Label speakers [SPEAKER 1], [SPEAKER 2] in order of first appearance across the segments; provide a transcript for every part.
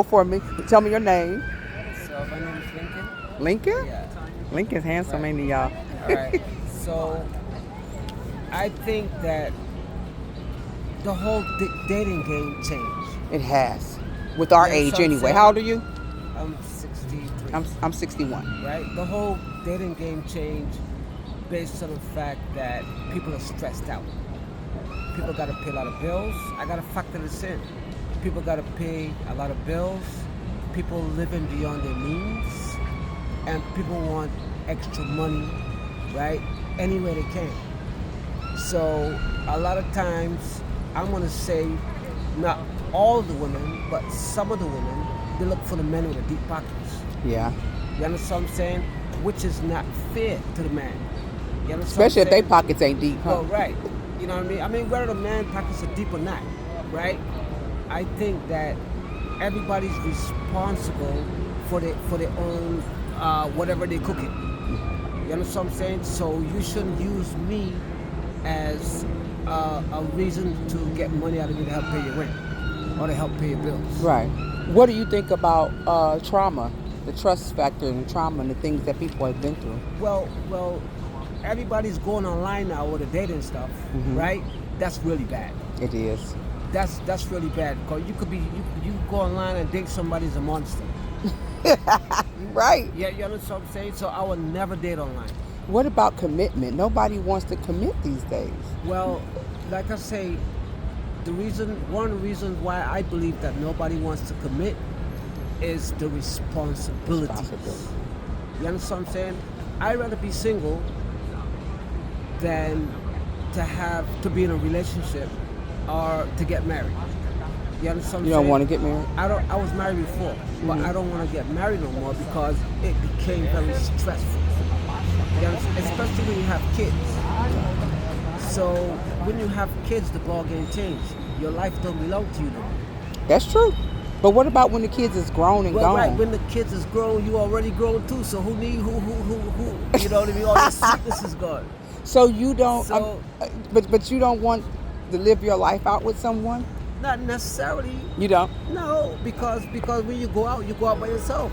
[SPEAKER 1] for me. Tell me your name.
[SPEAKER 2] So my name is Lincoln.
[SPEAKER 1] Lincoln?
[SPEAKER 2] Yeah.
[SPEAKER 1] Lincoln's handsome,
[SPEAKER 2] Right.
[SPEAKER 1] ain't he, y'all?
[SPEAKER 2] All right. So I think that the whole dating game changed.
[SPEAKER 1] It has. With our
[SPEAKER 2] Yeah,
[SPEAKER 1] age
[SPEAKER 2] so I'm
[SPEAKER 1] anyway.
[SPEAKER 2] saying-
[SPEAKER 1] How old are you?
[SPEAKER 2] I'm 63.
[SPEAKER 1] I'm 61.
[SPEAKER 2] Right. The whole dating game changed based on the fact that people are stressed out. People got to pay a lot of bills. I got to factor this in. People got to pay a lot of bills. People living beyond their means, and people want extra money, right? Any way they can. So a lot of times, I'm gonna say, not all the women, but some of the women, they look for the men with the deep pockets.
[SPEAKER 1] Yeah.
[SPEAKER 2] You understand what I'm saying? Which is not fair to the man. You understand
[SPEAKER 1] Especially if
[SPEAKER 2] what I'm
[SPEAKER 1] they
[SPEAKER 2] saying?
[SPEAKER 1] pockets ain't deep, huh?
[SPEAKER 2] Oh, right. You know what I mean? I mean, whether the man pockets are deep or not, right? I think that everybody's responsible for their own whatever they're cooking. You understand what I'm saying? So you shouldn't use me as a reason to get money out of me to help pay your rent or to help pay your bills.
[SPEAKER 1] Right. What do you think about trauma, the trust factor and trauma and the things that people have been through?
[SPEAKER 2] Well, everybody's going online now with the dating stuff, right? That's really bad.
[SPEAKER 1] It is.
[SPEAKER 2] That's really bad because you go online and date somebody's a monster.
[SPEAKER 1] Right.
[SPEAKER 2] Yeah, you understand what I'm saying? So I would never date online.
[SPEAKER 1] What about commitment? Nobody wants to commit these days.
[SPEAKER 2] Well, like I say, one of the reasons why I believe that nobody wants to commit is the responsibilities.
[SPEAKER 1] Responsibility.
[SPEAKER 2] You understand what I'm saying? I'd rather be single than to be in a relationship or to get married. You understand what I'm
[SPEAKER 1] You don't
[SPEAKER 2] saying?
[SPEAKER 1] want to get married?
[SPEAKER 2] I was married before, but I don't want to get married no more because it became very stressful. You understand? Especially when you have kids. So when you have kids, the ball game changed. Your life don't belong to you no more.
[SPEAKER 1] That's true. But what about when the kids is grown and
[SPEAKER 2] Well,
[SPEAKER 1] gone?
[SPEAKER 2] right, when the kids is grown, you already grown too. So who? You know what I mean? All your sweetness is gone.
[SPEAKER 1] So you don't.
[SPEAKER 2] So-
[SPEAKER 1] but you don't want to live your life out with someone.
[SPEAKER 2] Not necessarily.
[SPEAKER 1] You don't.
[SPEAKER 2] No, because when you go out by yourself.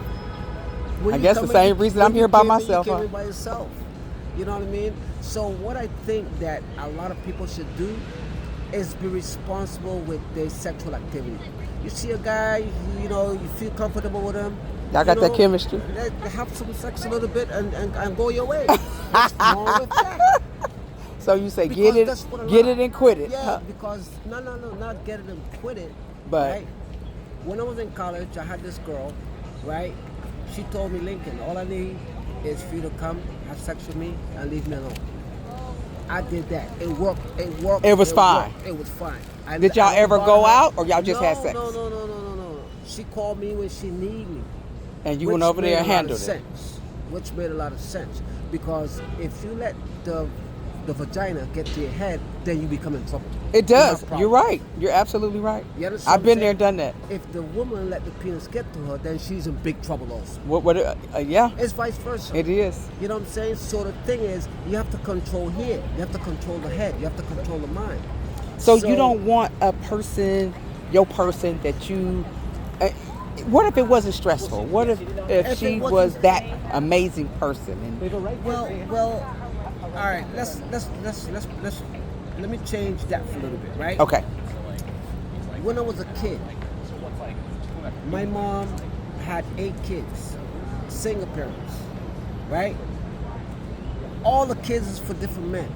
[SPEAKER 2] When
[SPEAKER 1] I
[SPEAKER 2] you
[SPEAKER 1] guess
[SPEAKER 2] come
[SPEAKER 1] the same
[SPEAKER 2] in,
[SPEAKER 1] reason
[SPEAKER 2] when
[SPEAKER 1] I'm
[SPEAKER 2] you
[SPEAKER 1] here by
[SPEAKER 2] came in,
[SPEAKER 1] myself,
[SPEAKER 2] You came
[SPEAKER 1] huh?
[SPEAKER 2] in by yourself. You know what I mean? So what I think that a lot of people should do is be responsible with their sexual activity. You see a guy, you know, you feel comfortable with him.
[SPEAKER 1] Y'all got
[SPEAKER 2] you
[SPEAKER 1] that
[SPEAKER 2] know,
[SPEAKER 1] chemistry.
[SPEAKER 2] Have some sex a little bit and go your way. What's wrong with that?
[SPEAKER 1] So you say
[SPEAKER 2] Because that's what a
[SPEAKER 1] get
[SPEAKER 2] lot-
[SPEAKER 1] it and quit it.
[SPEAKER 2] Yeah,
[SPEAKER 1] huh?
[SPEAKER 2] because no, not get it and quit it.
[SPEAKER 1] But-
[SPEAKER 2] right? When I was in college, I had this girl, right? She told me, Lincoln, all I need is for you to come, have sex with me, and leave me alone. I did that. It worked.
[SPEAKER 1] It was fine.
[SPEAKER 2] worked. It was fine.
[SPEAKER 1] Did y'all
[SPEAKER 2] I don't
[SPEAKER 1] ever
[SPEAKER 2] bother
[SPEAKER 1] go
[SPEAKER 2] her.
[SPEAKER 1] out, or y'all just
[SPEAKER 2] No,
[SPEAKER 1] had sex?
[SPEAKER 2] No. She called me when she needed me.
[SPEAKER 1] And you
[SPEAKER 2] which
[SPEAKER 1] went over
[SPEAKER 2] made
[SPEAKER 1] there and
[SPEAKER 2] a lot of
[SPEAKER 1] handled it.
[SPEAKER 2] sense. Which made a lot of sense. Because if you let the vagina get to your head, then you become in trouble.
[SPEAKER 1] It
[SPEAKER 2] You have
[SPEAKER 1] does.
[SPEAKER 2] problems.
[SPEAKER 1] You're right. You're absolutely right.
[SPEAKER 2] You understand what
[SPEAKER 1] I've
[SPEAKER 2] I'm
[SPEAKER 1] been there
[SPEAKER 2] saying?
[SPEAKER 1] and done that.
[SPEAKER 2] If the woman let the penis get to her, then she's in big trouble also.
[SPEAKER 1] Yeah,
[SPEAKER 2] It's vice versa.
[SPEAKER 1] it is.
[SPEAKER 2] You know what I'm saying? So the thing is, you have to control here. You have to control the head. You have to control the mind.
[SPEAKER 1] So you don't want a person, your person that you. What if it wasn't stressful? What if
[SPEAKER 2] If
[SPEAKER 1] she
[SPEAKER 2] it
[SPEAKER 1] was
[SPEAKER 2] wasn't-
[SPEAKER 1] that amazing person? And
[SPEAKER 2] Well. All right. Let me change that for a little bit, right?
[SPEAKER 1] okay,
[SPEAKER 2] When I was a kid, my mom had 8 kids, single parents, right? All the kids is for different men.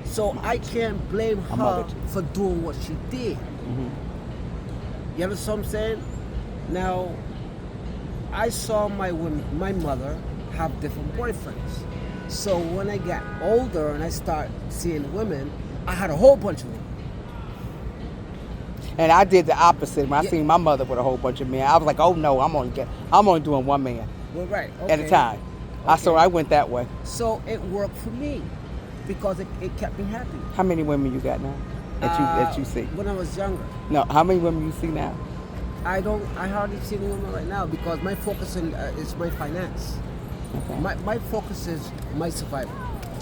[SPEAKER 2] So I can't blame
[SPEAKER 1] My
[SPEAKER 2] her
[SPEAKER 1] mother too.
[SPEAKER 2] for doing what she did. You understand what I'm saying? Now, I saw my mother have different boyfriends. So when I got older and I started seeing women, I had a whole bunch of them.
[SPEAKER 1] and I did the opposite. When I
[SPEAKER 2] Yeah.
[SPEAKER 1] seen my mother with a whole bunch of men, I was like, oh no, I'm only doing one man
[SPEAKER 2] Well, right.
[SPEAKER 1] at a
[SPEAKER 2] okay.
[SPEAKER 1] time. So I went that way.
[SPEAKER 2] So it worked for me because it kept me happy.
[SPEAKER 1] How many women you got now that you see?
[SPEAKER 2] When I was younger.
[SPEAKER 1] No, how many women you see now?
[SPEAKER 2] I hardly see any women right now because my focus is my finance.
[SPEAKER 1] Okay.
[SPEAKER 2] My focus is my survival.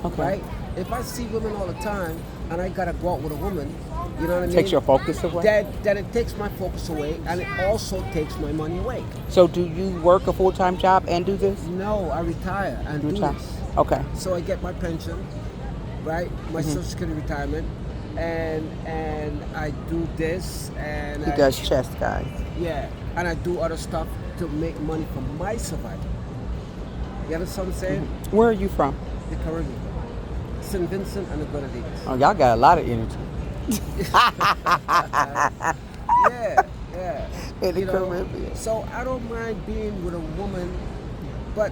[SPEAKER 1] Okay.
[SPEAKER 2] Right? If I see women all the time and I gotta go out with a woman, You know what I mean?
[SPEAKER 1] Takes your focus away.
[SPEAKER 2] That it takes my focus away, and it also takes my money away.
[SPEAKER 1] So do you work a full-time job and do this?
[SPEAKER 2] No, I retire and do
[SPEAKER 1] Retire.
[SPEAKER 2] this.
[SPEAKER 1] Okay.
[SPEAKER 2] So I get my pension, right? My Social Security retirement, and I do this, and
[SPEAKER 1] He does chest, guys.
[SPEAKER 2] yeah, and I do other stuff to make money for my survival. You understand what I'm saying?
[SPEAKER 1] Where are you from?
[SPEAKER 2] The Caribbean, St. Vincent and the Grenadines.
[SPEAKER 1] Oh, y'all got a lot of energy.
[SPEAKER 2] Yeah, yeah.
[SPEAKER 1] In the
[SPEAKER 2] You know,
[SPEAKER 1] Caribbean.
[SPEAKER 2] so I don't mind being with a woman, but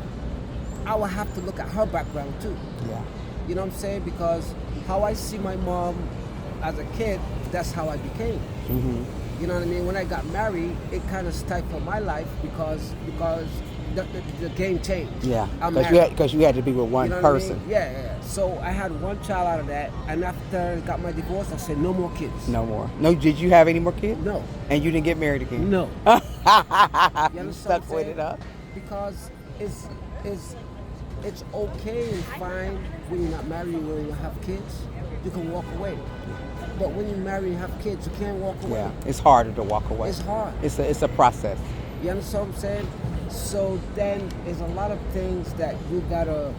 [SPEAKER 2] I will have to look at her background too.
[SPEAKER 1] Yeah.
[SPEAKER 2] You know what I'm saying? Because how I see my mom as a kid, that's how I became.
[SPEAKER 1] Mm-hmm.
[SPEAKER 2] You know what I mean? When I got married, it kind of stifled my life because the game changed.
[SPEAKER 1] Yeah.
[SPEAKER 2] I'm
[SPEAKER 1] Because you had to be with one
[SPEAKER 2] you know what I mean?
[SPEAKER 1] person.
[SPEAKER 2] Yeah, yeah. So I had one child out of that, and after I got my divorce, I said no more kids.
[SPEAKER 1] No more. No. Did you have any more kids?
[SPEAKER 2] No.
[SPEAKER 1] And you didn't get married again?
[SPEAKER 2] No.
[SPEAKER 1] You
[SPEAKER 2] You understand
[SPEAKER 1] stuck
[SPEAKER 2] what I'm
[SPEAKER 1] with
[SPEAKER 2] saying?
[SPEAKER 1] it, huh?
[SPEAKER 2] Because it's okay and fine when you're not married, when you have kids, you can walk away. But when you marry and have kids, you can't walk away.
[SPEAKER 1] Yeah. It's harder to walk away.
[SPEAKER 2] It's hard.
[SPEAKER 1] It's a process.
[SPEAKER 2] You understand what I'm saying? So then there's a lot of things that you gotta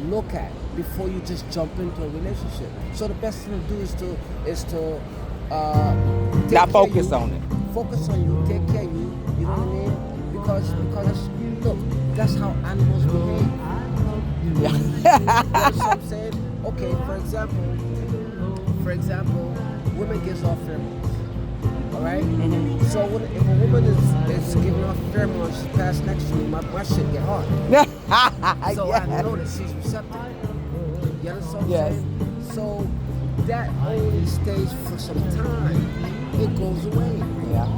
[SPEAKER 2] look at before you just jump into a relationship. So the best thing to do is to take
[SPEAKER 1] Not
[SPEAKER 2] care
[SPEAKER 1] focus
[SPEAKER 2] of you,
[SPEAKER 1] on it.
[SPEAKER 2] Focus on you, take care of you. You know what I mean? Because look, that's how animals behave.
[SPEAKER 1] Yeah.
[SPEAKER 2] You know what I'm saying? Okay, for example, women gives off pheromones. All right? So if a woman is giving off pheromones, she passed next to me, my shit get hard. So I know that she's receptive. You understand what I'm
[SPEAKER 1] Yes.
[SPEAKER 2] saying? So that only stays for some time. It goes away.
[SPEAKER 1] Yeah.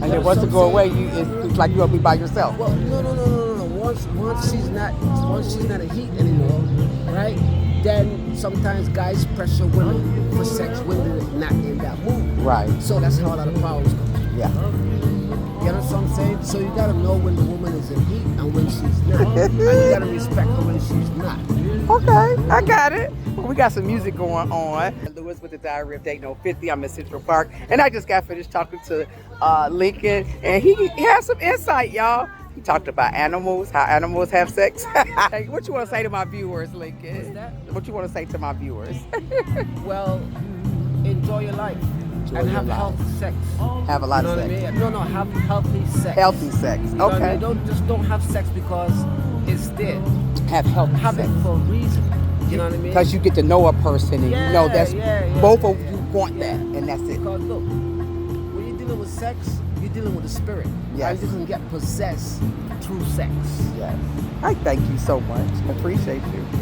[SPEAKER 1] And then once it go away, it's like you're gonna be by yourself.
[SPEAKER 2] Well, no. Once she's not a heat anymore, right? Then sometimes guys pressure women for sex when they're not in that mood.
[SPEAKER 1] Right.
[SPEAKER 2] So that's how a lot of problems come.
[SPEAKER 1] Yeah.
[SPEAKER 2] You know what I'm saying? So you gotta know when the woman is in heat and when she's not. And you gotta respect her when she's not.
[SPEAKER 1] Okay, I got it. Well, we got some music going on. Lewis with the Diary of Dayton 50. I'm in Central Park, and I just got finished talking to Lincoln, and he has some insight, y'all. He talked about animals, how animals have sex. Hey, what you want to say to my viewers, Lincoln?
[SPEAKER 2] What's that?
[SPEAKER 1] What you want to say to my viewers?
[SPEAKER 2] Well, enjoy your life
[SPEAKER 1] Enjoy
[SPEAKER 2] and
[SPEAKER 1] your
[SPEAKER 2] have
[SPEAKER 1] life.
[SPEAKER 2] healthy sex.
[SPEAKER 1] Have a lot
[SPEAKER 2] You know
[SPEAKER 1] of
[SPEAKER 2] what I
[SPEAKER 1] sex.
[SPEAKER 2] mean? No, have healthy sex.
[SPEAKER 1] Healthy sex.
[SPEAKER 2] You know what I
[SPEAKER 1] Okay.
[SPEAKER 2] mean? Don't have sex because it's there.
[SPEAKER 1] Have healthy
[SPEAKER 2] Have
[SPEAKER 1] sex.
[SPEAKER 2] it for a reason. You know what I mean?
[SPEAKER 1] Because you get to know a person, and you know that's
[SPEAKER 2] Yeah.
[SPEAKER 1] both of you want that, and that's it.
[SPEAKER 2] Because look, when you're dealing with sex, you're dealing with the spirit.
[SPEAKER 1] Yes.
[SPEAKER 2] And you can get possessed through sex.
[SPEAKER 1] Yes. I thank you so much. Appreciate you.
[SPEAKER 2] Yeah.